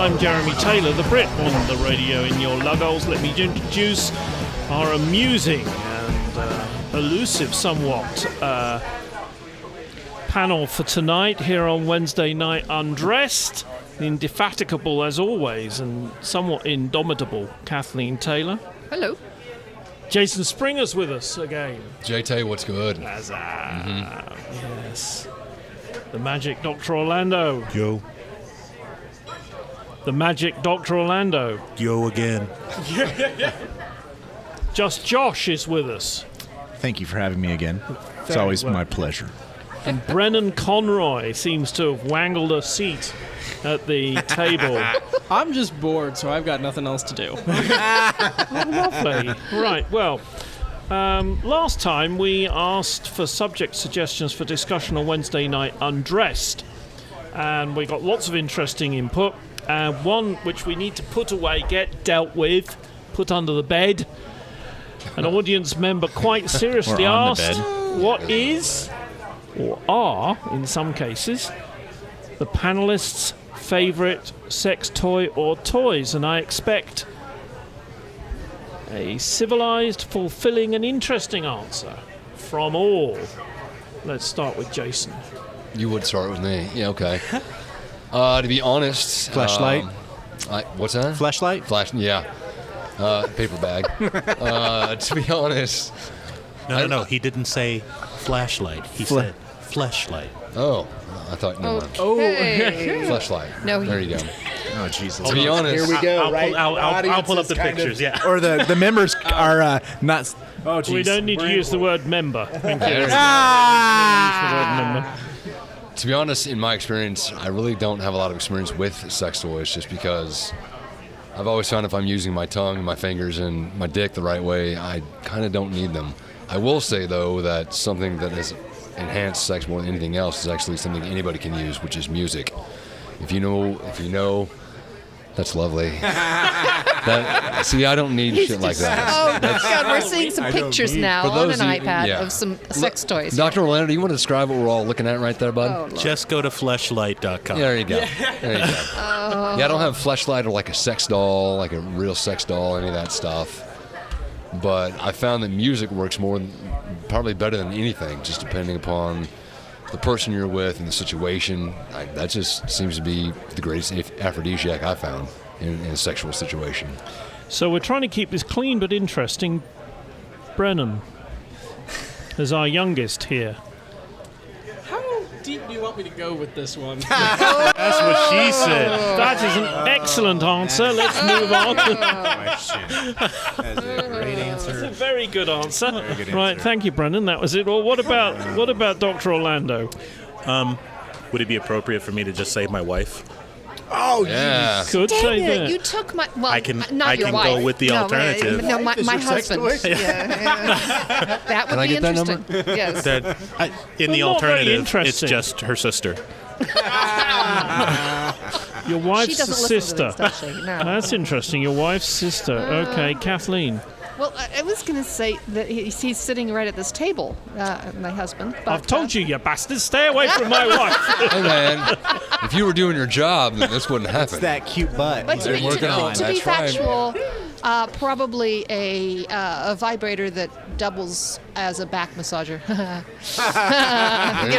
I'm Jeremy Taylor, the Brit on the radio in your lugholes. Let me introduce our amusing and elusive somewhat panel for tonight here on Wednesday Night Undressed. Indefatigable as always and somewhat indomitable Kathleen Taylor. Hello. Jason Springer's with us again. JT, what's good? Yes. The Magic Dr. Orlando. Yo. The Magic Dr. Orlando. Yo again. Just Josh is with us. Thank you for having me again. It's always my pleasure. And Brennan Conroy seems to have wangled a seat at the table. I'm just bored, so I've got nothing else to do. Lovely. Right, well, last time we asked for subject suggestions for discussion on Wednesday Night Undressed, and we got lots of interesting input. One which we need to put away, get dealt with, put under the bed. An audience member quite seriously asked, what is, or are, in some cases, the panelists' favourite sex toy or toys? And I expect a civilised, fulfilling and interesting answer from all. Let's start with Jason. You would start with me. Yeah, okay. To be honest... Flashlight? What's that? Flashlight? Yeah. Paper bag. To be honest... No. He didn't say flashlight. He said fleshlight. Oh, I thought... No. Okay. Fleshlight. No, there you go. Oh, Jesus. To be honest... Here we go, right? I'll pull up the pictures, yeah. Or the members are not... Oh, geez. We don't need to use the word member. Thank you. There you go. Use the word member. To be honest, in my experience, I really don't have a lot of experience with sex toys just because I've always found if I'm using my tongue, my fingers, and my dick the right way, I kind of don't need them. I will say, though, that something that has enhanced sex more than anything else is actually something anybody can use, which is music. If you know, that's lovely. See, I don't need shit like that. Oh, God, we're seeing some pictures now on an iPad of some sex toys. Dr. Orlando, do you want to describe what we're all looking at right there, bud? Oh, Just go to fleshlight.com. There you go. There you go. Yeah, I don't have Fleshlight or like a sex doll, like a real sex doll, any of that stuff. But I found that music works probably better than anything, just depending upon the person you're with and the situation. That just seems to be the greatest aphrodisiac I found in a sexual situation. So we're trying to keep this clean but interesting. Brennan, as our youngest here. How deep do you want me to go with this one? That's what she said. That is an excellent answer. Let's move on. That's a great answer. That's a very good answer. Very good Right, answer. thank you, Brennan. That was it. Well, what about Dr. Orlando? Would it be appropriate for me to just say my wife? Oh, Yeah. Could Dang say it, that. you took my... Well, I can not your wife. go with the alternative. No, my husband. That would I be get that interesting. Yes. In the Well, not very alternative, it's interesting. just her sister. Your She wife's doesn't sister. listen to this, does she? No. That's interesting. Your wife's sister. Okay, Kathleen. Well, I was going to say that he's sitting right at this table, my husband. But, I've told you bastards, stay away from my wife. Hey, man, if you were doing your job, then this wouldn't happen. It's that cute butt. But He's to been be, working on. to be That's right. factual, probably a vibrator that doubles as a back massager. Get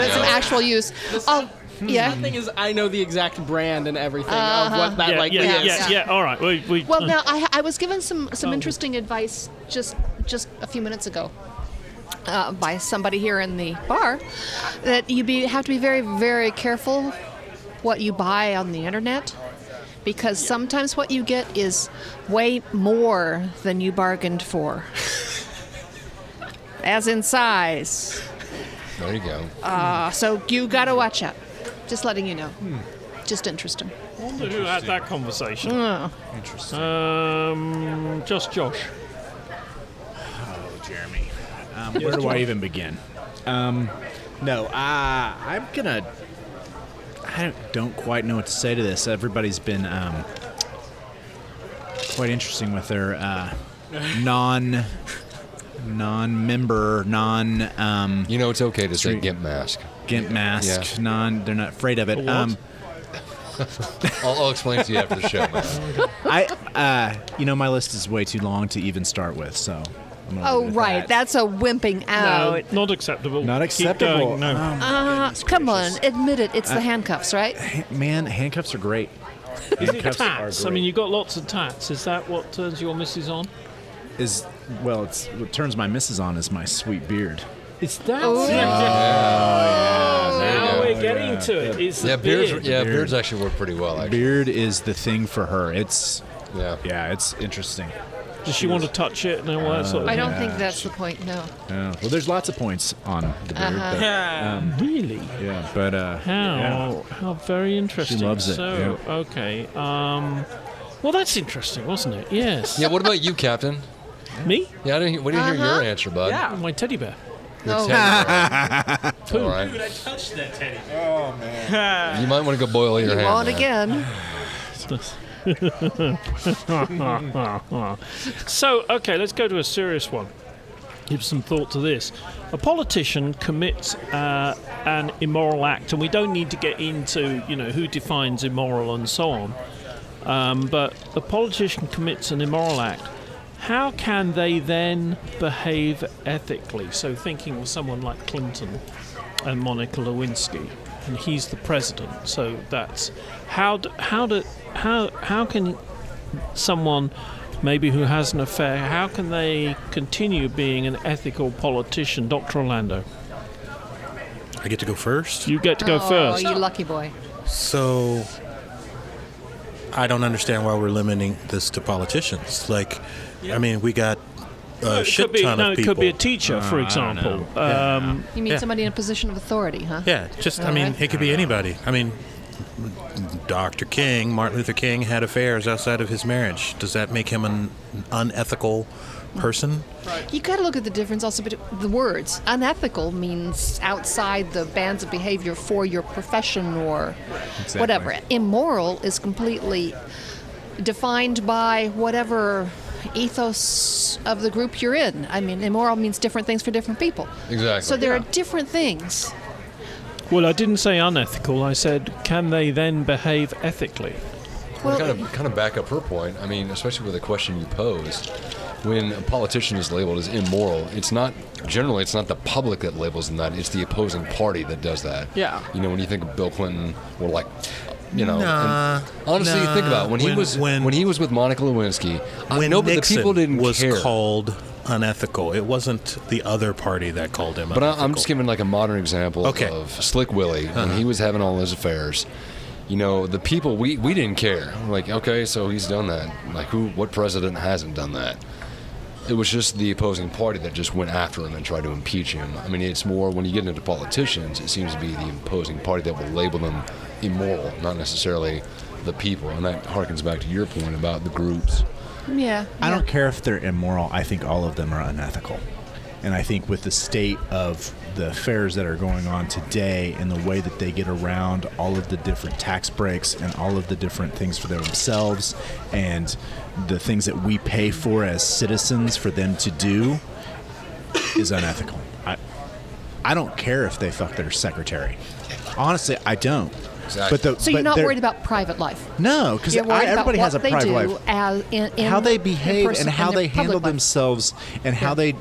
it some actual use. Oh, yeah. The thing is, I know the exact brand and everything of what that likely is. Yeah. All right. We Well, now I was given some interesting advice just a few minutes ago by somebody here in the bar that have to be very, very careful what you buy on the internet, because sometimes what you get is way more than you bargained for, as in size. There you go. So you got to watch out. Just letting you know. Just interesting. I wonder who had that conversation. Interesting. Just Josh. Oh, Jeremy. Where do I even begin? I'm gonna. I don't quite know what to say to this. Everybody's been quite interesting with their non-member, It's okay to say GIMP mask. GIMP mask. Yeah. They're not afraid of it. What? I'll explain to you after the show, man. My list is way too long to even start with, so. I'm gonna Oh, leave it at right. that. That's a wimping No, out. not acceptable. Not Keep acceptable. going, no. Oh, my goodness Come on, gracious. admit it. It's the handcuffs, right? Man, handcuffs are great. Is it Handcuffs are tats? I great. mean, you've got lots of tats. Is that what turns your missus on? It's what turns my missus on is my sweet beard. Is that Oh. it? Now we're getting yeah. to it. It's Yeah, the beards. beard. Yeah, beards actually work pretty well. Actually, Beard is the thing for her. It's yeah. it's interesting. Does she want to touch it and all that sort of I thing? don't think that's the point, no. Yeah. Well, there's lots of points on the beard. Really? But How very interesting. She loves it, So, okay. Well, that's interesting, wasn't it? Yes. Yeah. What about you, Captain? Me? Yeah, we didn't hear your answer, bud. Oh, my teddy bear. Your Oh. teddy bear. All right. I touched that teddy. You might want to go boil your You hand. won't man. again. So, okay, let's go to a serious one. Give some thought to this. A politician commits an immoral act, and we don't need to get into, who defines immoral and so on. But a politician commits an immoral act. How can they then behave ethically? So, thinking of someone like Clinton and Monica Lewinsky, and he's the president. So that's how can someone maybe who has an affair, how can they continue being an ethical politician? Dr. Orlando, I get to go first? you get to go Oh, first. you lucky boy. So, I don't understand why we're limiting this to politicians. I mean, we got a shit ton of people. It could be a teacher, for example. You mean somebody in a position of authority, huh? Yeah, it could be anybody. I mean, Dr. King, Martin Luther King, had affairs outside of his marriage. Does that make him an unethical person? You got to look at the difference also between the words. Unethical means outside the bands of behavior for your profession or whatever. Immoral is completely defined by whatever ethos of the group you're in. I mean, immoral means different things for different people. Exactly. So there are different things. Well, I didn't say unethical. I said, can they then behave ethically? Well, kind of back up her point. I mean, especially with the question you posed, when a politician is labeled as immoral, it's not the public that labels them that. It's the opposing party that does that. Yeah. When you think of Bill Clinton, or like, Nah, and honestly, you think about it, when he was with Monica Lewinsky. When but the Nixon people didn't was care. called unethical, it wasn't the other party that called him But unethical. I'm just giving like a modern example Okay. of Slick Willie when he was having all those affairs. The people we didn't care. We're like, okay, so he's done that. Like, what president hasn't done that? It was just the opposing party that just went after him and tried to impeach him. I mean, it's more when you get into politicians, it seems to be the opposing party that will label them immoral, not necessarily the people. And that harkens back to your point about the groups. Yeah. I don't care if they're immoral. I think all of them are unethical. And I think with the state of the affairs that are going on today and the way that they get around all of the different tax breaks and all of the different things for themselves and the things that we pay for as citizens for them to do is unethical. I don't care if they fuck their secretary. Honestly, I don't. Exactly. So you're not worried about private life? No, because You're worried everybody about has a what they private do life. How How they behave and how they handle themselves and how they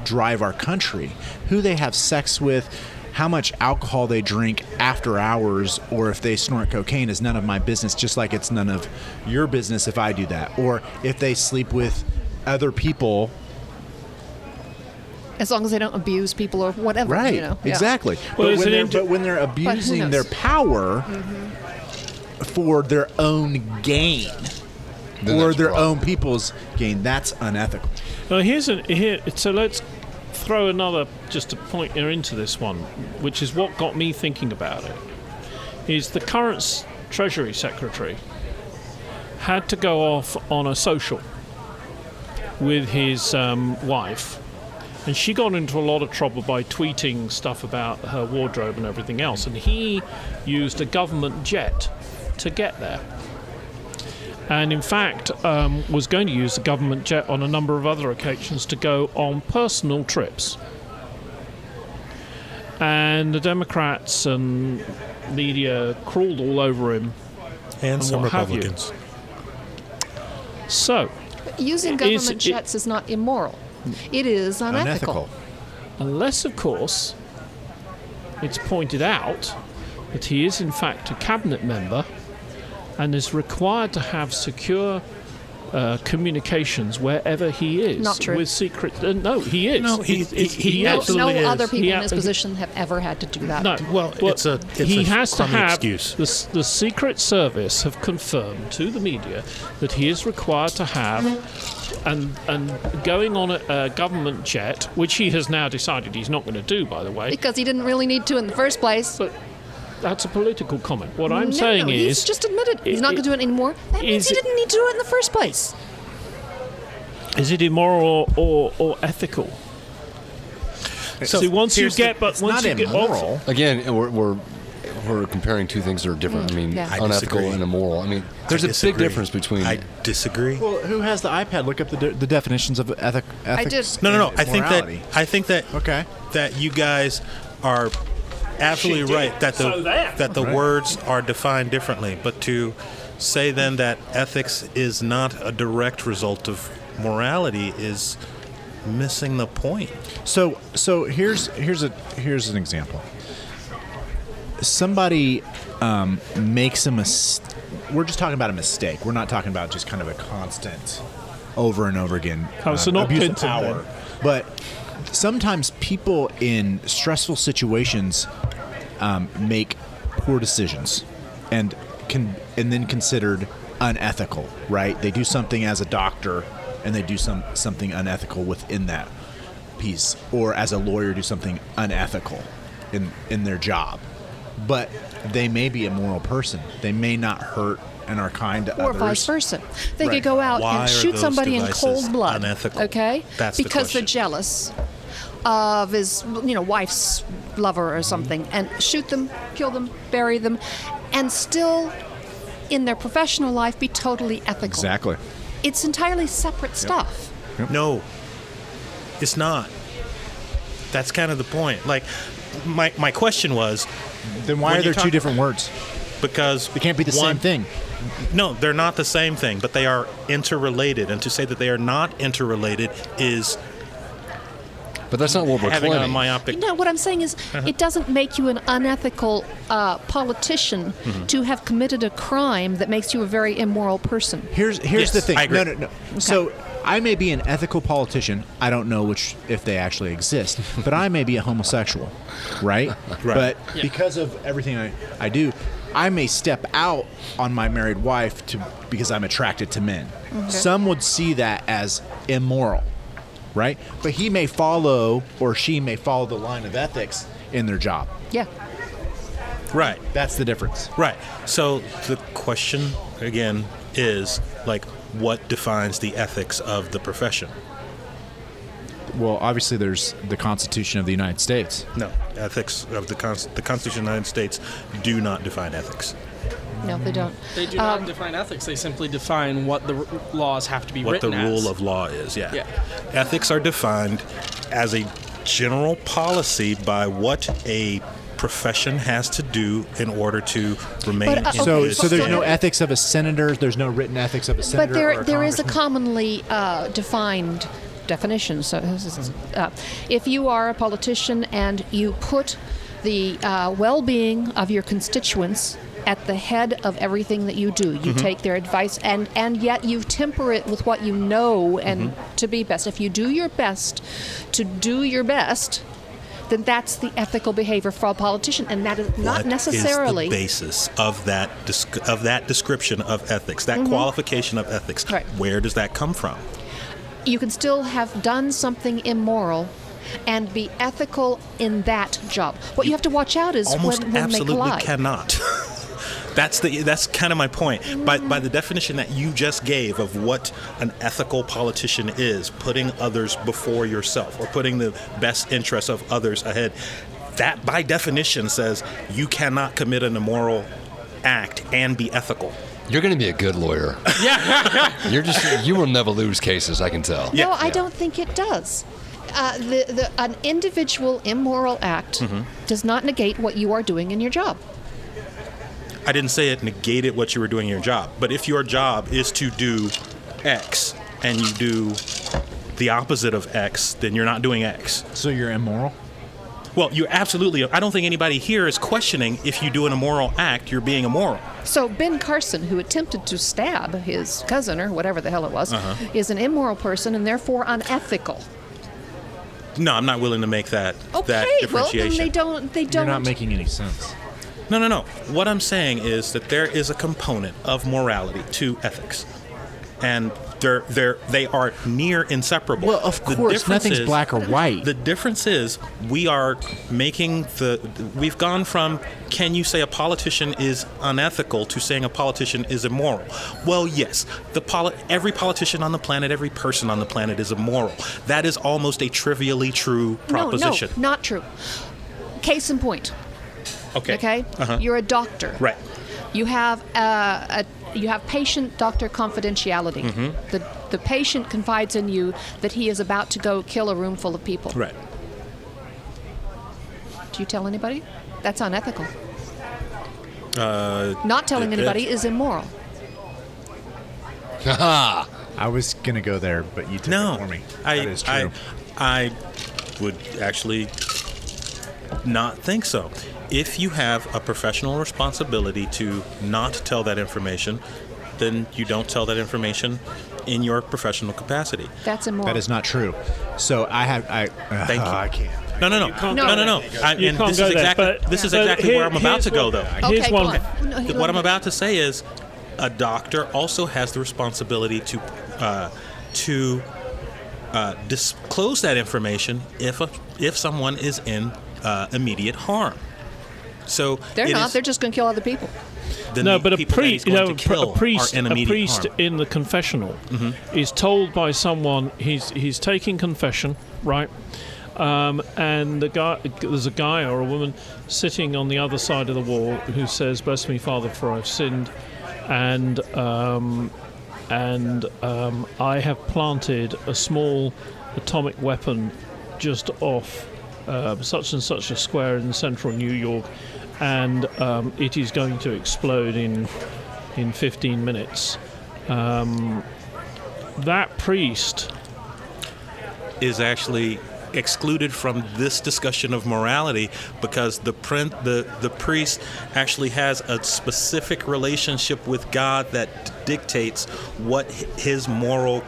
drive our country, who they have sex with, how much alcohol they drink after hours, or if they snort cocaine is none of my business, just like it's none of your business if I do that, or if they sleep with other people. As long as they don't abuse people or whatever. Right, Yeah. exactly. Well, But when they're abusing their power for their own gain Then or that's their a problem. own people's gain, that's unethical. Well, so let's throw another, just a pointer into this one, which is what got me thinking about it, is the current Treasury Secretary had to go off on a social with his wife, and she got into a lot of trouble by tweeting stuff about her wardrobe and everything else, and he used a government jet to get there. And in fact, was going to use the government jet on a number of other occasions to go on personal trips. And the Democrats and media crawled all over him And some what have you. Republicans. So, Using government jets is not immoral. It is unethical. unless, of course, it's pointed out that he is, in fact, a cabinet member and is required to have secure communications wherever he is. Not true. With secret. No, he is. No, he No, absolutely is. other people He in his ha- position have ever had to do that. No, Well, it's a he has to crummy have excuse. the Secret Service have confirmed to the media that he is required to have, and going on a government jet, which he has now decided he's not going to do, by the way. Because he didn't really need to in the first place. But that's a political comment. What I'm No, saying he's is, just admitted he's not going to do it anymore. That means he didn't need to do it in the first place. is it immoral or ethical? So See, once you here's get, the- but It's once not you get immoral. Again, we're comparing two things that are different. I mean, yeah. unethical disagree. and immoral. I mean, there's I a big disagree. difference between. I disagree. Well, who has the iPad? Look up the definitions of ethics. did. No. and I think morality. that Okay. that you guys are absolutely She did. right that So there. the words are defined differently. But to say then that ethics is not a direct result of morality is missing the point. So here's an example. Somebody makes a mistake. We're just talking about a mistake. We're not talking about just kind of a constant, over and over again Oh, so not abuse of Clinton, power. then. But sometimes people in stressful situations make poor decisions, and then considered unethical. Right? They do something as a doctor, and they do something unethical within that piece, or as a lawyer do something unethical in their job. But they may be a moral person. They may not hurt and are kind to Or others. vice versa. They Right. could go out Why are and shoot those somebody in devices cold blood. unethical? Okay? That's the because they're question. jealous of his wife's lover or something, and shoot them, kill them, bury them, and still in their professional life be totally ethical. Exactly. It's entirely separate stuff. No, it's not. That's kind of the point. Like, my question was, Then why When are there you two talk- different words? because They can't be the same thing. No, they're not the same thing, but they are interrelated. And to say that they are not interrelated is but that's not what we're having a claiming. myopic. No, what I'm saying is it doesn't make you an unethical politician to have committed a crime that makes you a very immoral person. Here's Yes, the thing. I agree. No. So I may be an ethical politician. I don't know if they actually exist, but I may be a homosexual, right? But because of everything I do, I may step out on my married wife because I'm attracted to men. Some would see that as immoral, right? But he may follow, or she may follow, the line of ethics in their job. Yeah. Right, That's the difference. right. So the question, again, is, like, what defines the ethics of the profession? Well, obviously, there's the Constitution of the United States. No, ethics of the Constitution of the United States do not define ethics. No, they don't. They do not define ethics. They simply define what the laws have to be What the written rule as. of law is, Yeah. Ethics are defined as a general policy by what a profession has to do in order to remain But, in So, Okay, so there's so- no ethics of a senator. There's no written ethics of a senator. But there, or there is a congressman? commonly defined definition. So, if you are a politician and you put the well-being of your constituents at the head of everything that you do, you take their advice, and yet you temper it with what you know and to be best. If you do your best to do your best, then that's the ethical behavior for a politician, and that is not necessarily. What is the basis of that description of ethics, that qualification of ethics? Right. Where does that come from? You can still have done something immoral and be ethical in that job. What you have to watch out is Almost when they absolutely collide. cannot. That's kind of my point. By the definition that you just gave of what an ethical politician is, putting others before yourself or putting the best interests of others ahead, that by definition says you cannot commit an immoral act and be ethical. You're going to be a good lawyer. You will never lose cases, I can tell. No, I don't think it does. An individual immoral act does not negate what you are doing in your job. I didn't say it negated what you were doing in your job. But if your job is to do X and you do the opposite of X, then you're not doing X. So you're immoral? Well, you absolutely. I don't think anybody here is questioning if you do an immoral act, you're being immoral. So Ben Carson, who attempted to stab his cousin or whatever the hell it was, is an immoral person and therefore unethical. No, I'm not willing to make that differentiation. Well, then they don't. You're not making any sense. No. What I'm saying is that there is a component of morality to ethics, and they are near inseparable. Well, of course, nothing's black or white. The difference is we've gone from can you say a politician is unethical to saying a politician is immoral. Well, yes, every politician on the planet, every person on the planet is immoral. That is almost a trivially true proposition. No, not true. Case in point. Okay. You're a doctor. Right. You have patient-doctor confidentiality. The patient confides in you that he is about to go kill a room full of people. Right. Do you tell anybody? That's unethical. Not telling anybody is immoral. I was going to go there, but you took it for me. That is true. I would actually not think so. If you have a professional responsibility to not tell that information, then you don't tell that information in your professional capacity. That's immoral. That is not true. So Thank you. I can't. No. This is exactly where I'm about to go, though. Okay, Here's one. What I'm about to say is a doctor also has the responsibility to disclose that information if someone is in immediate harm. So They're not. They're just going to kill other people. No, but a priest in the confessional is told by someone he's taking confession, right? And there's a guy or a woman sitting on the other side of the wall who says, "Bless me, Father, for I've sinned, and I have planted a small atomic weapon just off such and such a square in central New York, and it is going to explode in 15 minutes." That priest is actually excluded from this discussion of morality because the priest actually has a specific relationship with God that dictates what his moral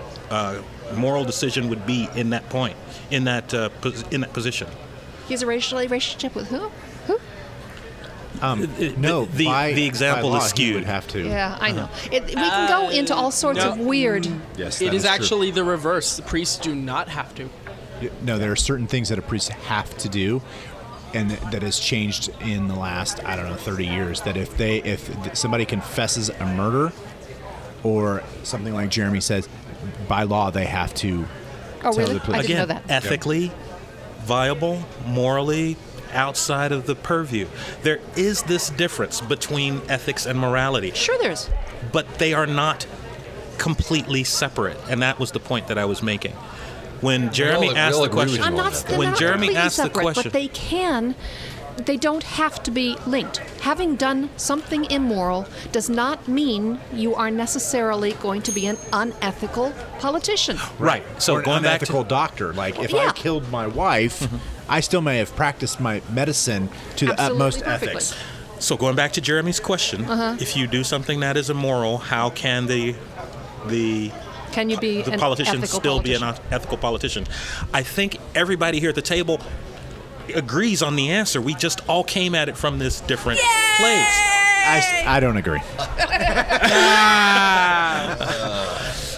decision would be in that point, in that position. He has a relationship with who? No, the example by law, is skewed. He would have to. Yeah, I know. We can go into all sorts of weird. Yes, It is true. actually the reverse. The priests do not have to. No, there are certain things that a priest have to do, and that has changed in the last 30 years. That if somebody confesses a murder, or something like Jeremy says, by law they have to. Oh, tell really? the police. I didn't know that. Ethically viable, morally outside of the purview. There is this difference between ethics and morality. Sure, there is. But they are not completely separate, and that was the point that I was making. When Jeremy asked the question, When Jeremy asked the separate, question, but they can. They don't have to be linked. Having done something immoral does not mean you are necessarily going to be an unethical politician. right? So Or an going back unethical to doctor. Like if Yeah. I killed my wife, I still may have practiced my medicine to the Absolutely, utmost perfectly. ethics. So going back to Jeremy's question, if you do something that is immoral, how can the Can you be an politician ethical still politician? be an ethical politician? I think everybody here at the table agrees on the answer. We just all came at it from this different place. I don't agree.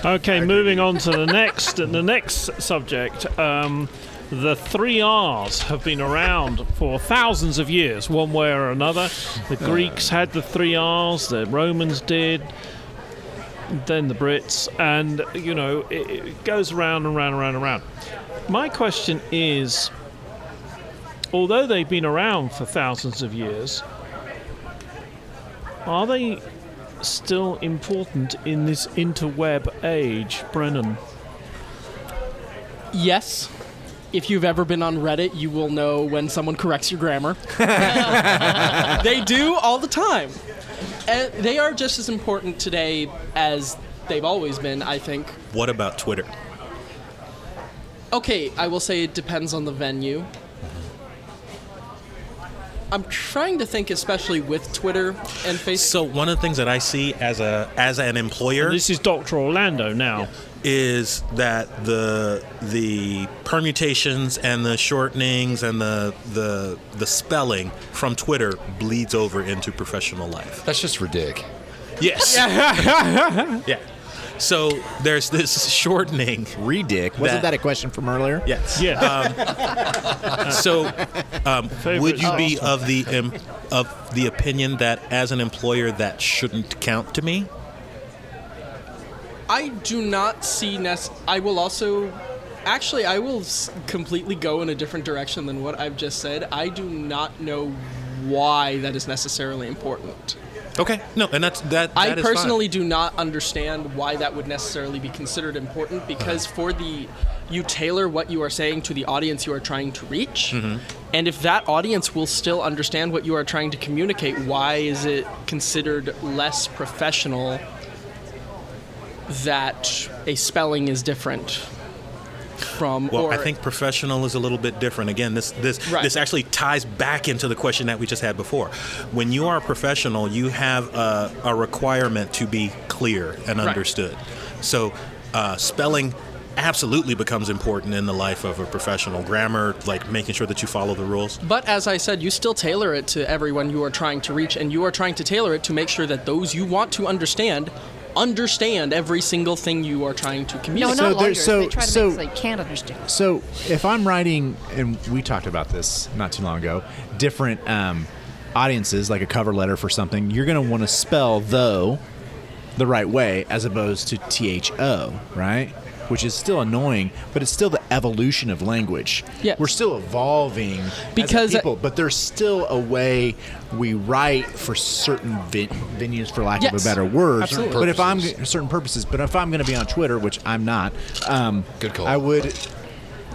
Okay, moving on to the next subject. The 3 R's have been around for thousands of years, one way or another. The Greeks had the 3 R's, the Romans did, then the Brits, and, it goes around and round and round and round. My question is, although they've been around for thousands of years, are they still important in this interweb age, Brennan? Yes. If you've ever been on Reddit, you will know when someone corrects your grammar. They do all the time. And they are just as important today as they've always been, I think. What about Twitter? Okay, I will say it depends on the venue. I'm trying to think, especially with Twitter and Facebook. So one of the things that I see as an employer, This is Dr. Orlando now. is that the permutations and the shortenings and the spelling from Twitter bleeds over into professional life. That's just ridiculous. Yes. Yeah. So there's this shortening. Redick. Wasn't that a question from earlier? Yes. Yeah. So would you be Oh. of the opinion that as an employer that shouldn't count to me? I do not see I will also... Actually, I will completely go in a different direction than what I've just said. I do not know why that is necessarily important. Okay. No, and that I is personally do not understand why that would necessarily be considered important, because you tailor what you are saying to the audience you are trying to reach. Mm-hmm. And if that audience will still understand what you are trying to communicate, why is it considered less professional that a spelling is different from? Well, I think professional is a little bit different. Again, this actually ties back into the question that we just had before. When you are a professional, you have a requirement to be clear and understood. So spelling absolutely becomes important in the life of a professional. Grammar, like making sure that you follow the rules. But as I said, you still tailor it to everyone you are trying to reach, and you are trying to tailor it to make sure that those you want to understand every single thing you are trying to No, communicate. not So lawyers. there's- They try to so- make it so they can't understand. So if I'm writing, and we talked about this not too long ago, different audiences, like a cover letter for something, you're going to want to spell though the right way as opposed to THO, right? Which is still annoying, but it's still the evolution of language. Yes. We're still evolving Because- as a people, but there's still a way we write for certain venues, for lack of Yes. a better word. Absolutely. But if I'm Purposes. certain purposes, but if I'm going to be on Twitter, which I'm not, Good call. I would.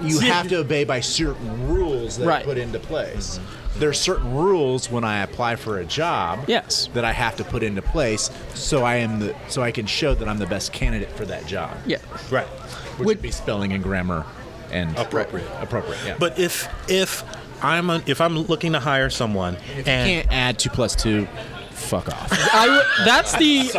You have to obey by certain rules that Right. are put into place. There's certain rules when I apply for a job Yes. that I have to put into place so I can show that I'm the best candidate for that job. Yeah. Right. Which would be spelling and grammar and Appropriate. Yeah. But if I'm looking to hire someone if you can't add 2 + 2, fuck off. That's the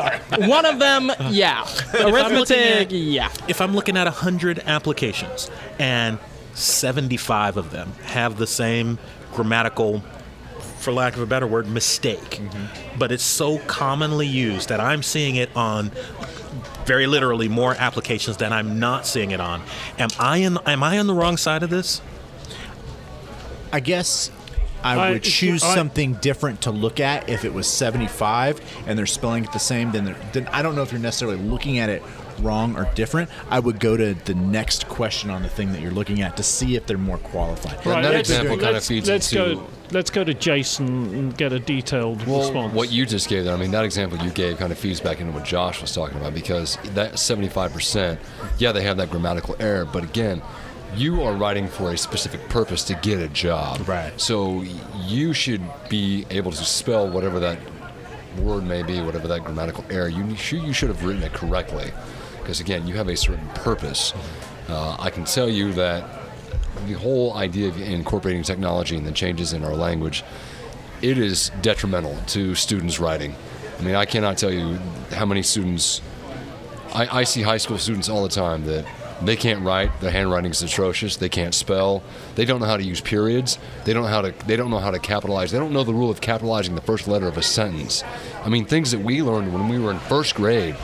one of them. Yeah, arithmetic. Yeah. if I'm looking at 100 applications and 75 of them have the same grammatical, for lack of a better word, mistake, but it's so commonly used that I'm seeing it on very literally more applications than I'm not seeing it on. Am I on the wrong side of this? I guess I would choose something different to look at if it was 75 and they're spelling it the same. Then I don't know if you're necessarily looking at it wrong or different. I would go to the next question on the thing that you're looking at to see if they're more qualified. Right, that let's- example kind of let's- feeds let's into... Let's go to Jason and get a detailed response. What you just gave there, I mean, that example you gave kind of feeds back into what Josh was talking about, because that 75%, yeah, they have that grammatical error, but again, you are writing for a specific purpose to get a job. Right. So you should be able to spell whatever that word may be, whatever that grammatical error. You should have written it correctly, because again, you have a certain purpose. I can tell you that the whole idea of incorporating technology and the changes in our language, it is detrimental to students' writing. I mean, I cannot tell you how many students, I see high school students all the time that they can't write, their handwriting is atrocious, they can't spell, they don't know how to use periods, they don't know how to capitalize, they don't know the rule of capitalizing the first letter of a sentence. I mean, things that we learned when we were in first grade,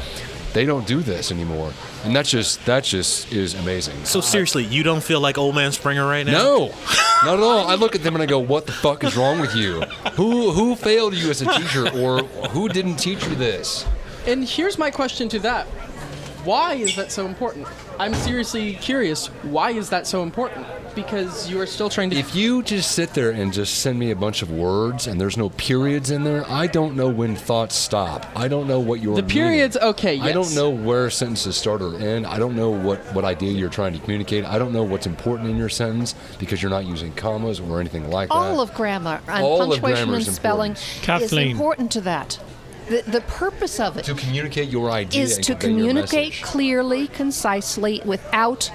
they don't do this anymore. And that just is amazing. So seriously, you don't feel like old man Springer right now? No, not at all. I look at them and I go, what the fuck is wrong with you? Who failed you as a teacher, or who didn't teach you this? And here's my question to that. Why is that so important? I'm seriously curious. Why is that so important? because you are still trying to. If you just sit there and just send me a bunch of words and there's no periods in there, I don't know when thoughts stop. I don't know what you're The periods, okay, yes. I don't know where sentences start or end. I don't know what idea you're trying to communicate. I don't know what's important in your sentence because you're not using commas or anything like that. All of grammar and All of punctuation grammar and is spelling important. Kathleen. is important to that. The purpose of it To communicate your idea is and to convey your communicate message. clearly, concisely, without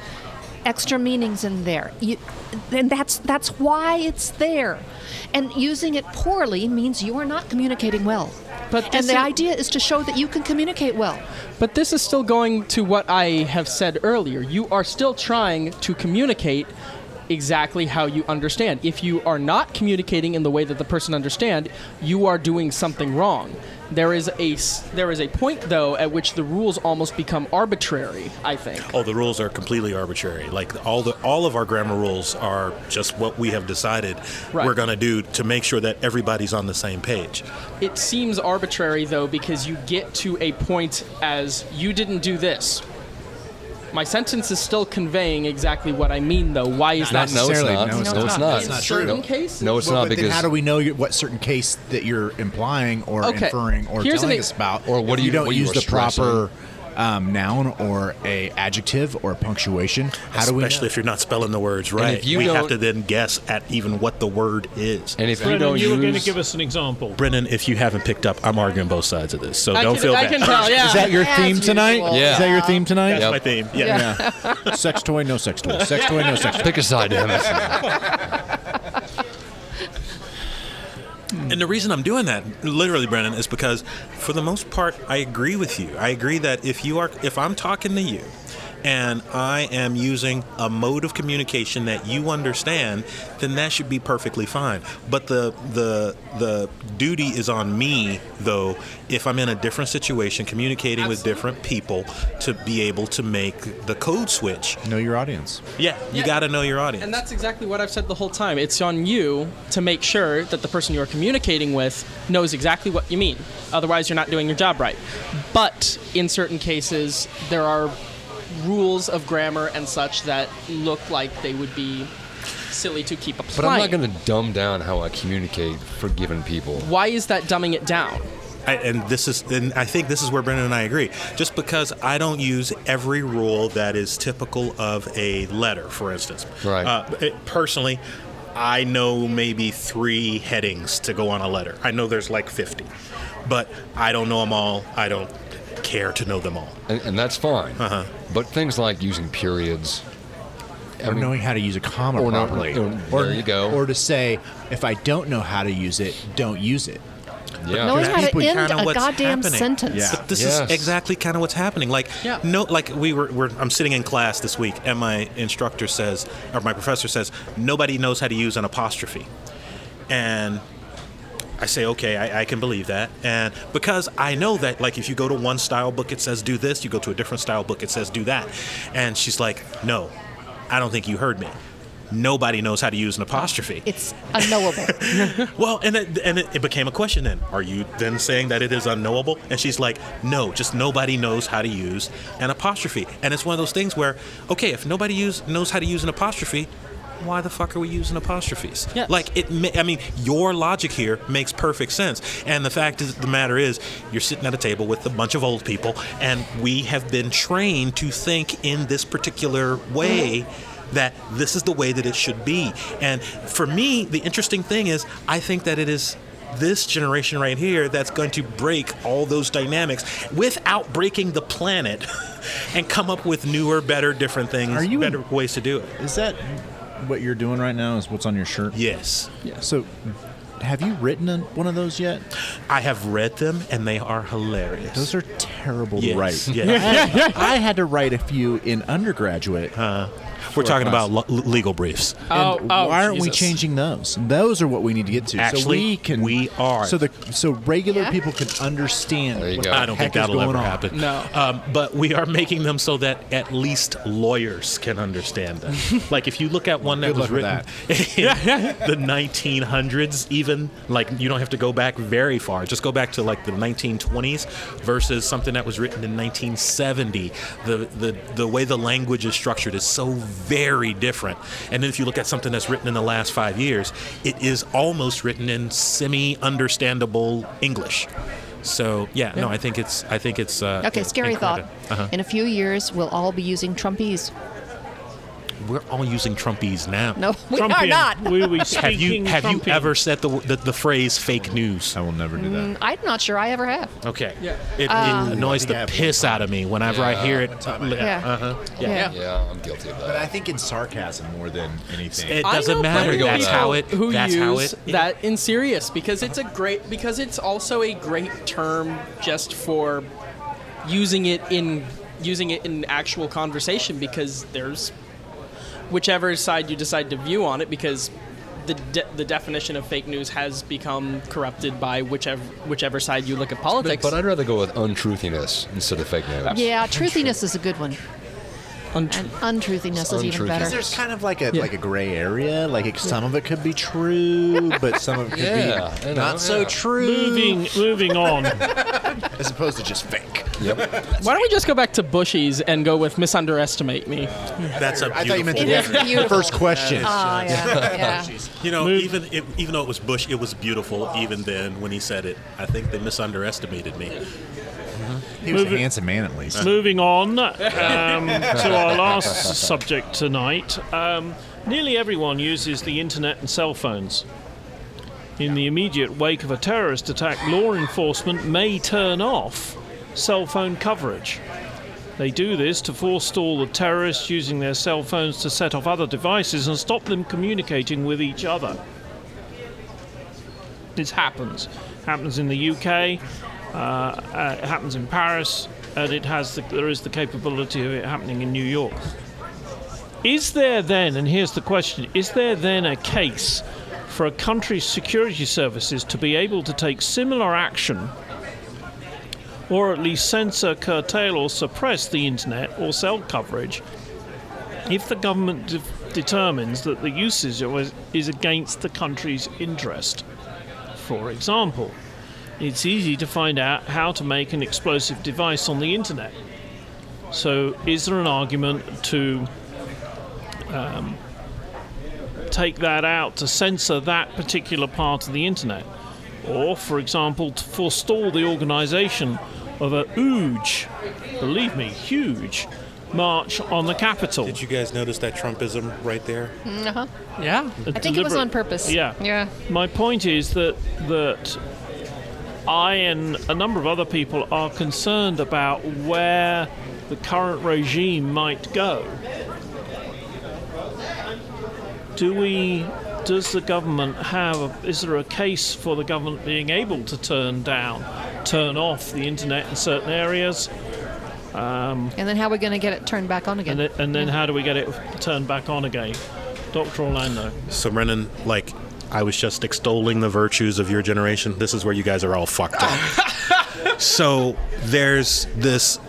extra meanings in there. And that's why it's there. And using it poorly means you are not communicating well. But And this the is- idea is to show that you can communicate well. But this is still going to what I have said earlier. You are still trying to communicate exactly how you understand. If you are not communicating in the way that the person understands, you are doing something wrong. There is a point, though, at which the rules almost become arbitrary, I think. Oh, the rules are completely arbitrary. Like all of our grammar rules are just what we have decided Right. we're going to do to make sure that everybody's on the same page. It seems arbitrary, though, because you get to a point as you didn't do this. My sentence is still conveying exactly what I mean, though. Why is that? No, it's necessarily. not. No, it's No, it's not. not. That's In not certain true. cases? No, it's Well, not but because. then how do we know what certain case that you're implying or Okay. inferring or Here's telling an us about? Or what if do you- don't what you use are the stressing? proper noun or a adjective or punctuation? How do we know? Especially if you're not spelling the words right. if you We have don't- to then guess at even what the word is. And if you Brennan, don't you were going to use, give us an example. Brennan, if you haven't picked up, I'm arguing both sides of this, so I don't can, feel I bad. can tell, yeah. Is that your As theme tonight? usual. Yeah. Is that your theme tonight? That's Yep. my theme. Yeah. Yeah. Sex toy, no sex toy. Sex toy, no sex toy. pick a side, damn it. And the reason I'm doing that, literally, Brennan, is because for the most part, I agree with you. I agree that if I'm talking to you and I am using a mode of communication that you understand, then that should be perfectly fine. But the duty is on me, though, if I'm in a different situation, communicating with different people, to be able to make the code switch. Know your audience. Yeah, you got to know your audience. And that's exactly what I've said the whole time. It's on you to make sure that the person you're communicating with knows exactly what you mean. Otherwise, you're not doing your job right. But in certain cases, there are rules of grammar and such that look like they would be silly to keep applying. But I'm not going to dumb down how I communicate for given people. Why is that dumbing it down? And I think this is where Brennan and I agree. Just because I don't use every rule that is typical of a letter, for instance. Right. Personally, I know maybe 3 headings to go on a letter. I know there's like 50, but I don't know them all. I don't care to know them all. And that's fine. Uh-huh. But things like using periods. Or knowing how to use a comma Or no- properly. or- there you go. Or to say, if I don't know how to use it, don't use it. Yeah. Knowing how to People end kinda a what's goddamn happening. sentence. Yeah. But this Yes. is exactly kind of what's happening. Like, Yeah. I'm sitting in class this week, and my instructor says, or my professor says, nobody knows how to use an apostrophe. And I say, okay, I can believe that. And because I know that, like, if you go to one style book, it says do this. You go to a different style book, it says do that. And she's like, no, I don't think you heard me. Nobody knows how to use an apostrophe. It's unknowable. Well, and it became a question then. Are you then saying that it is unknowable? And she's like, no, just nobody knows how to use an apostrophe. And it's one of those things where, okay, if nobody knows how to use an apostrophe, why the fuck are we using apostrophes? Yes. Like, your logic here makes perfect sense. And the fact is, the matter is, you're sitting at a table with a bunch of old people, and we have been trained to think in this particular way, that this is the way that it should be. And for me, the interesting thing is, I think that it is this generation right here that's going to break all those dynamics without breaking the planet and come up with newer, better, different things, Are you better ways to do it. Is that what you're doing right now? Is what's on your shirt? Yes. So, have you written one of those yet? I have read them, and they are hilarious. Those are terrible Yes, to write. yes. I had to write a few in undergraduate. We're talking class. about legal briefs. And why aren't we Jesus. changing those? Those are what we need to get to. Actually, we are. So regular Yeah. people can understand. There you what go. the I don't think heck is that'll going ever on. happen. No. But we are making them so that at least lawyers can understand them. Like, if you look at one that Good was luck with written in the 1900s, even, like, you don't have to go back very far. Just go back to, like, the 1920s versus something that was written in 1970. The way the language is structured is so very different. And then if you look at something that's written in the last 5 years, it is almost written in semi-understandable English. So no, I think it's Okay, scary thought. Uh-huh. In a few years, we'll all be using Trumpies. We're all using Trumpies now. No, we are Trumpian. not. We Have speaking you Trumpian. ever said the phrase fake news? I will never do that. I'm not sure I ever have. Okay. Yeah. It annoys the Yeah. piss out of me whenever I hear it. Yeah. Yeah. Yeah, I'm guilty of But that. I think in sarcasm more than anything. It I doesn't know matter. plenty of That's how it. people who That's use how it. that in serious because it's also a great term just for using it in actual conversation because there's whichever side you decide to view on it because the definition of fake news has become corrupted by whichever side you look at politics. But I'd rather go with untruthiness instead of fake news. Yeah, truthiness is a good one. And untruthiness is even Untruthiness. better. There's kind of like a gray area. Like some of it could be true, but some of it could Yeah, I be know, not so yeah. true. Moving on. As opposed to just fake. Yep. Why don't we just go back to Bushies and go with misunderestimate me? That's a beautiful. I thought you meant It the is beautiful. first question. Ah, yeah. You know, even though it was Bush, it was beautiful. Even then, when he said it, I think they misunderestimated me. He was a Moving- handsome man, at least. Moving on to our last subject tonight. Nearly everyone uses the internet and cell phones. In the immediate wake of a terrorist attack, law enforcement may turn off cell phone coverage. They do this to forestall the terrorists using their cell phones to set off other devices and stop them communicating with each other. This happens. Happens in the UK. It happens in Paris, and there is the capability of it happening in New York. Is there then, and here's the question, is there then a case for a country's security services to be able to take similar action, or at least censor, curtail, or suppress the internet or cell coverage if the government determines that the usage is against the country's interest? For example, it's easy to find out how to make an explosive device on the internet. So is there an argument to take that out, to censor that particular part of the internet? Or, for example, to forestall the organisation of a huge, believe me, huge march on the Capitol? Did you guys notice that Trumpism right there? Uh-huh. Yeah. I think it was on purpose. Yeah. Yeah. My point is that I and a number of other people are concerned about where the current regime might go. Does the government is there a case for the government being able to turn off the internet in certain areas? And then how are we going to get it turned back on again? And then how do we get it turned back on again? Dr. Orlando. So, Brennan, I was just extolling the virtues of your generation. This is where you guys are all fucked up. So there's this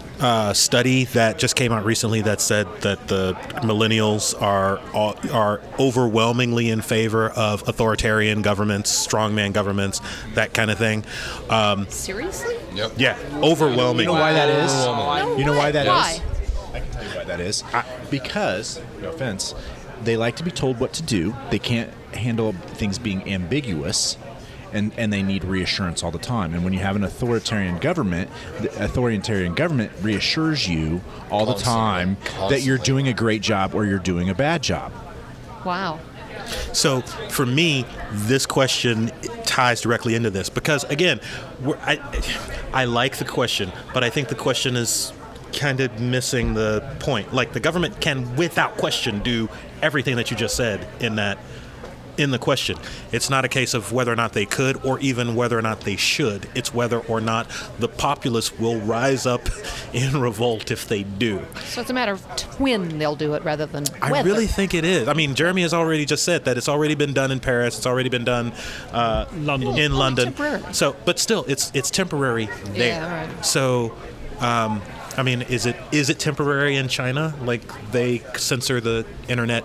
study that just came out recently that said that the millennials are overwhelmingly in favor of authoritarian governments, strongman governments, that kind of thing. Seriously? Yep. Yeah, overwhelming. You know why that is? No You know why that is? Why? I can tell you why that is. Because, no offense, they like to be told what to do. They can't handle things being ambiguous, and they need reassurance all the time. And when you have an authoritarian government, the authoritarian government reassures you all the time that you're doing a great job or you're doing a bad job. Wow. So for me, this question ties directly into this because, again, I like the question, but I think the question is kind of missing the point. Like, the government can, without question, do everything that you just said in the question. It's not a case of whether or not they could or even whether or not they should. It's whether or not the populace will rise up in revolt if they do. So it's a matter of when they'll do it rather than I whether. really think it is. I mean, Jeremy has already just said that it's already been done in Paris. It's already been done London. in London. temporarily. So, but still, it's temporary there. Yeah, right. So, I mean, is it temporary in China? Like, they censor the internet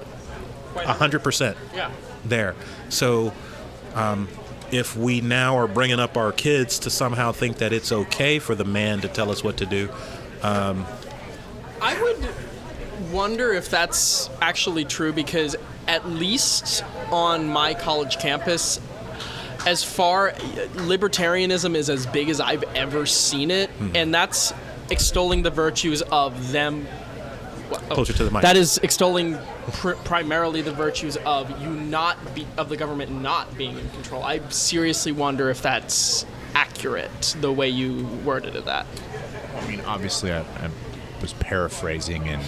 100%. Yeah. There. So if we now are bringing up our kids to somehow think that it's okay for the man to tell us what to do, I would wonder if that's actually true, because at least on my college campus, libertarianism is as big as I've ever seen it, and that's extolling the virtues of them. Closer to the mic. That is extolling primarily the virtues of of the government not being in control. I seriously wonder if that's accurate, the way you worded it. That. I mean, obviously, I was paraphrasing and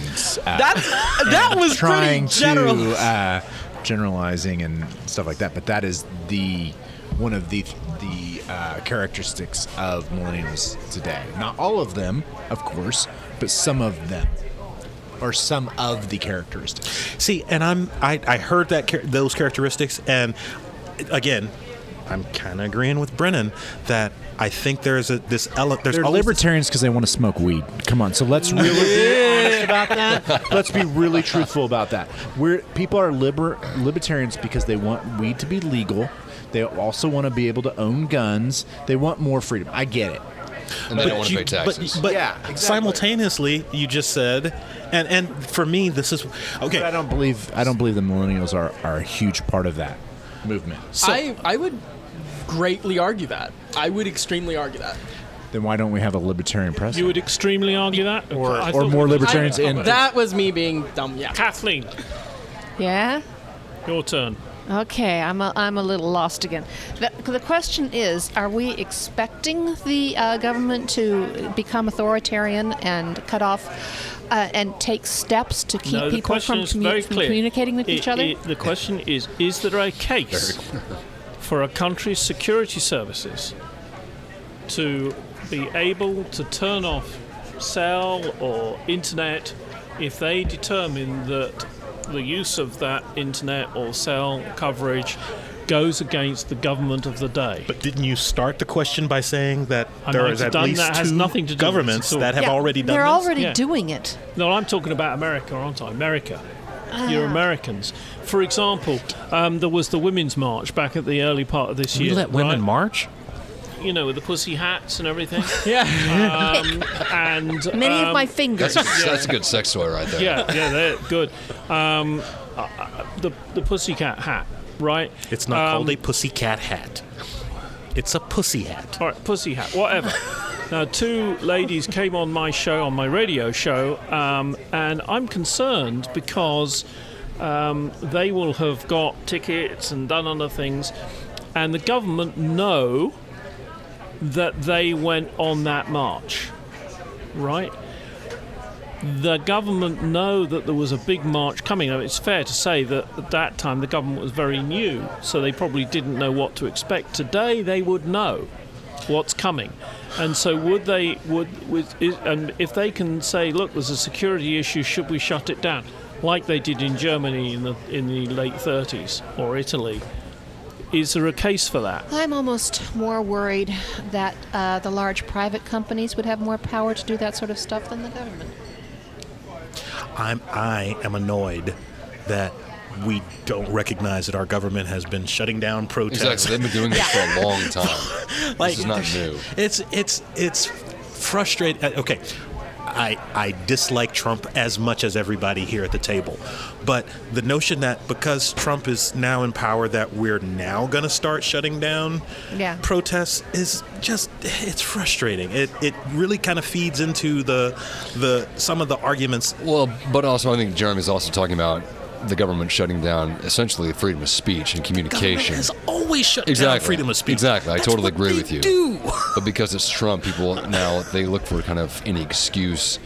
that was trying pretty general. to generalizing and stuff like that. But that is one of the characteristics of millennials today. Not all of them, of course, but some of them, or some of the characteristics. See, and I heard those characteristics, and again, I'm kind of agreeing with Brennan that I think there's this element. They're libertarians because they want to smoke weed. Come on, so let's really be honest about that. Let's be really truthful about that. People are libertarians because they want weed to be legal. They also want to be able to own guns. They want more freedom. I get it. And they don't want to pay taxes. But Yeah, exactly. simultaneously, you just said, and for me, this is okay. But I don't believe the millennials are a huge part of that movement. So, I would greatly argue that. I would extremely argue that. Then why don't we have a libertarian president? You would extremely argue that? I or thought more we- libertarians in That was me being dumb. Yeah. Kathleen, Yeah. your turn. Okay, I'm a little lost again. The question is, are we expecting the government to become authoritarian and cut off and take steps to keep No, the people question from, is very clear. communicating with each other? The question is there a case for a country's security services to be able to turn off cell or internet if they determine that the use of that internet or cell coverage goes against the government of the day? but didn't you start the question by saying that I there might is have at done least that. Has two nothing to do with governments this at all. that have already done they're this? already Yeah. doing it. No, I'm talking about America, aren't I? America. You're Americans. For example, there was the Women's March back at the early part of this year. You let women right? march? You know, with the pussy hats and everything. Yeah. And Many of my fingers. That's a good sex toy right there. yeah, they're good. The pussycat hat, right? It's not called a pussycat hat. It's a pussy hat. All right, pussy hat, whatever. Now, two ladies came on my show, on my radio show, and I'm concerned because they will have got tickets and done other things, and the government know that they went on that march, right? The government know that there was a big march coming. Now, it's fair to say that at that time the government was very new, so they probably didn't know what to expect. Today they would know what's coming, and so and if they can say, look, there's a security issue, should we shut it down, like they did in Germany in the late 30s or Italy? Is there a case for that? I'm almost more worried that the large private companies would have more power to do that sort of stuff than the government. I am annoyed that we don't recognize that our government has been shutting down protests. Exactly. They've been doing this for a long time. Like, this is not new. It's frustrating. Okay, I dislike Trump as much as everybody here at the table, but the notion that because Trump is now in power that we're now going to start shutting down protests is it's frustrating. It really kind of feeds into the some of the arguments. Well, but also I think Jeremy's also talking about the government shutting down essentially freedom of speech and communication. Government has always shut down freedom of speech. Exactly. That's I totally what agree they with you. do. But because it's Trump, people now, they look for kind of any excuse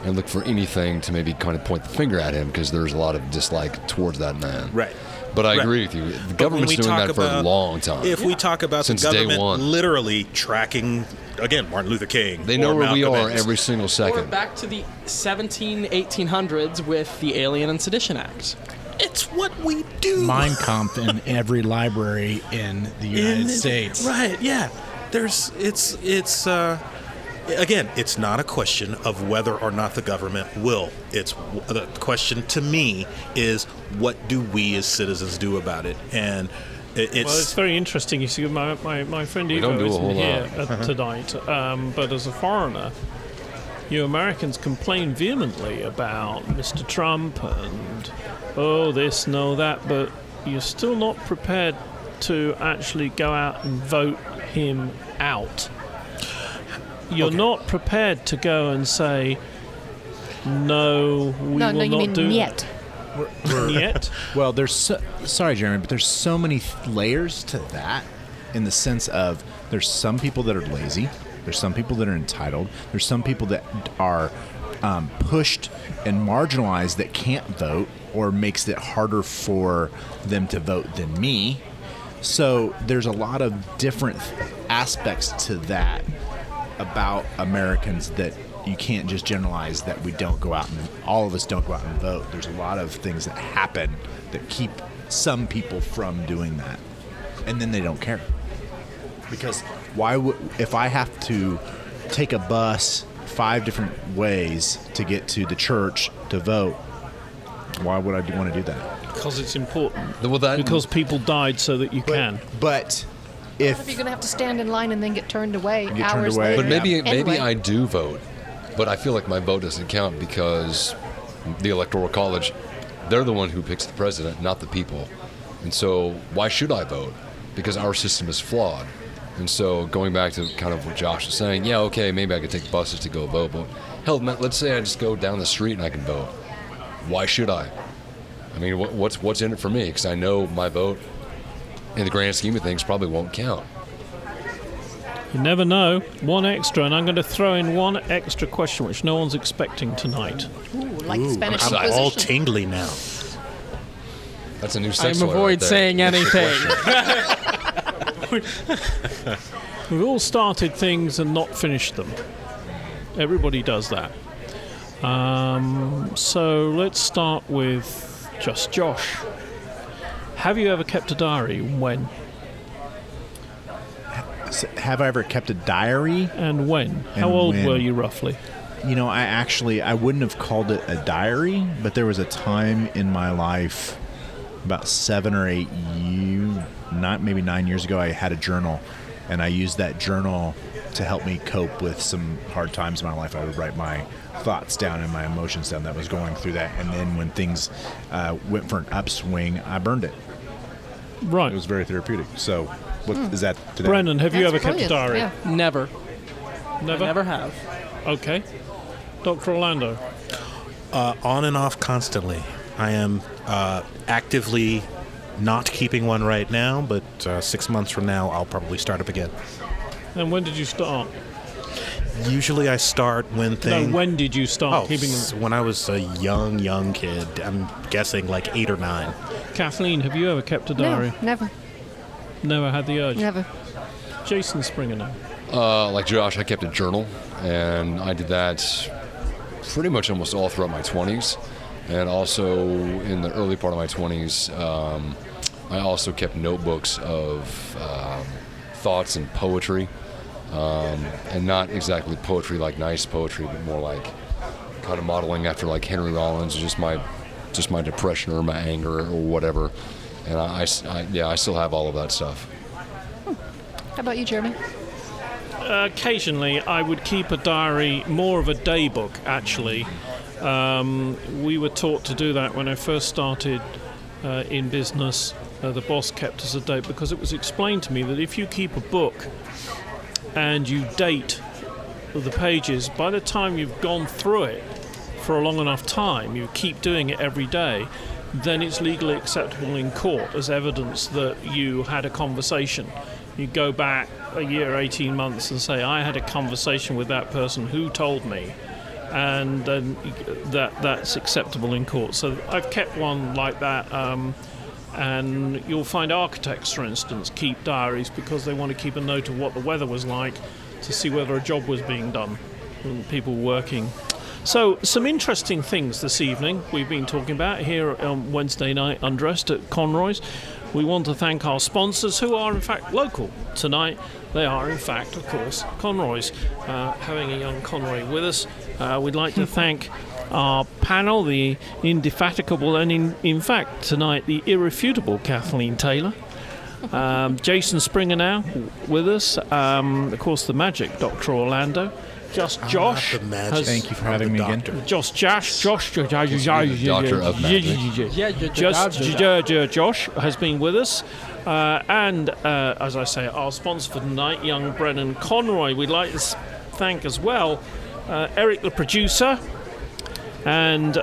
and look for anything to maybe kind of point the finger at him because there's a lot of dislike towards that man. Right. But I Right. agree with you. The But government's when we doing talk that for a about- long time. If we talk about Since the day government one. literally tracking, again, Martin Luther King. They know or where we Malcolm are X. every single Or second. back to the 1800s with the Alien and Sedition Act. It's what we do. Mein Kampf in every library in the United States. Right, yeah. Again, it's not a question of whether or not the government will. The question to me is, what do we as citizens do about it? And Well, it's very interesting. You see, my friend We don't Ivo do a isn't whole here lot. tonight, but as a foreigner, you Americans complain vehemently about Mr. Trump and, this, no, that, but you're still not prepared to actually go out and vote him out. You're not prepared to go and say, no, we will you not mean do yet. Yet? Well, sorry, Jeremy, but there's so many layers to that, in the sense of there's some people that are lazy, there's some people that are entitled, there's some people that are pushed and marginalized that can't vote, or makes it harder for them to vote than me. So there's a lot of different aspects to that about Americans that you can't just generalize that we don't go out and all of us don't go out and vote. There's a lot of things that happen that keep some people from doing that, and then they don't care. Because why would, if I have to take a bus 5 different ways to get to the church to vote, why would I want to do that? Because it's important. Well, Because people died so that you can. But If you're going to have to stand in line and then get turned away hours away. later. But maybe Anyway. I do vote, but I feel like my vote doesn't count because the Electoral College, they're the one who picks the president, not the people. And so why should I vote? Because our system is flawed. And so going back to kind of what Josh was saying, yeah, okay, maybe I could take buses to go vote, but hell, let's say I just go down the street and I can vote. Why should I? I mean, what's in it for me? Because I know my vote, in the grand scheme of things, probably won't count. You never know. One extra, and I'm going to throw in one extra question which no one's expecting tonight. Ooh, like the Spanish I'm Inquisition. all tingly now. That's a new sex I'm toy avoid right there. saying anything. We've all started things and not finished them. Everybody does that. So let's start with just Josh. Have you ever kept a diary? When? have I ever kept a diary? And when? How And old when? were you roughly? You know, I wouldn't have called it a diary, but there was a time in my life, about 7 or 8 maybe 9 years ago, I had a journal, and I used that journal to help me cope with some hard times in my life. I would write my thoughts down and my emotions down that was going through that, and then when things went for an upswing, I burned it. Right. It was very therapeutic. So, what is that today? Brennan, have you That's ever kept a brilliant. diary? Yeah. Never. Never? I never have. Okay. Dr. Orlando. On and off constantly. I am actively not keeping one right now, but 6 months from now, I'll probably start up again. And when did you start? Usually I start when No, things... when did you start keeping them? when I was a young kid. I'm guessing like 8 or 9. Kathleen, have you ever kept a diary? No, never. Never had the urge? Never. Jason Springer now. Like Josh, I kept a journal, and I did that pretty much almost all throughout my 20s. And also in the early part of my 20s, I also kept notebooks of thoughts and poetry. And not exactly poetry like nice poetry, but more like kind of modeling after like Henry Rollins, just my depression or my anger or whatever. And I still have all of that stuff. How about you, Jeremy? Occasionally, I would keep a diary, more of a day book, actually. We were taught to do that when I first started in business. The boss kept us a day because it was explained to me that if you keep a book and you date the pages, by the time you've gone through it for a long enough time, you keep doing it every day, then it's legally acceptable in court as evidence that you had a conversation. You go back a year, 18 months and say, I had a conversation with that person who told me, and then that's acceptable in court. So I've kept one like that, and you'll find architects, for instance, keep diaries because they want to keep a note of what the weather was like to see whether a job was being done and people working. So some interesting things this evening we've been talking about here on Wednesday night undressed at Conroy's. We want to thank our sponsors, who are in fact local tonight. They are in fact, of course, Conroy's. Having a young Conroy with us, we'd like to thank our panel, the indefatigable and in fact tonight the irrefutable Kathleen Taylor. Jason Springer now with us. Of course, the magic Dr. Orlando. Just Josh. The magic. Thank you for having me again. Josh, Doctor of Magic. Josh has been with us. And as I say, our sponsor for tonight, young Brennan Conroy. We'd like to thank as well Eric, the producer, and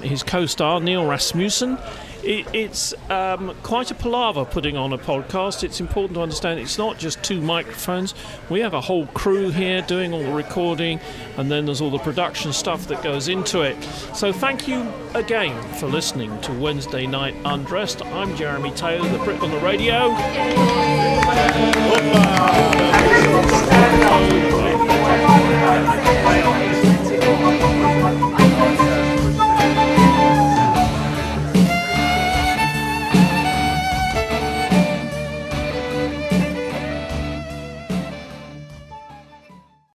his co-star, Neil Rasmussen. It's quite a palaver putting on a podcast. It's important to understand it's not just two microphones. We have a whole crew here doing all the recording, and then there's all the production stuff that goes into it. So thank you again for listening to Wednesday Night Undressed. I'm Jeremy Taylor, the Brit on the radio. Yay!